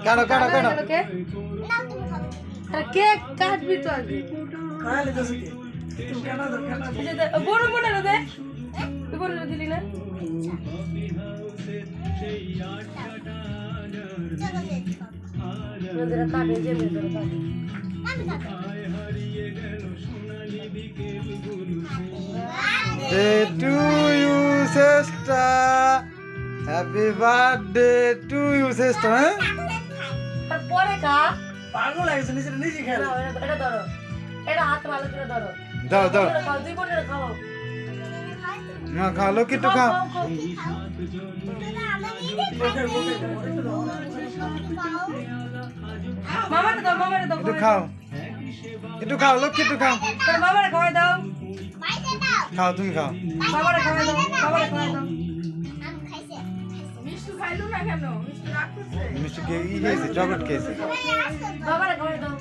কাটো কাটো কাটো কেক কাটবি তো আগে বড় বড় দে বড় দিলি না ওদের কাটে যে মেরে কাটে Day to you, sister. Happy birthday to you, sister. হ্যাঁ? আর পরে কা পাগল লাগছে নিজে নিজে খেলা না এটা ধরো এটা হাত ভালো করে ধরো দাও দাও খাও দুই বোনের খাও না খাও লক্ষ্মী একটু খাও মামারে দাও একটু খাও একটু খাও লক্ষ্মী একটু খাও তোর মামারে খাওয়াই দাও খাও তুমি খাও মামারে খাওয়াই দাও মামারে খাওয়াই দাও মিষ্টি খেয়ে চকলেট খেয়েছে মামারে খাওয়াই দাও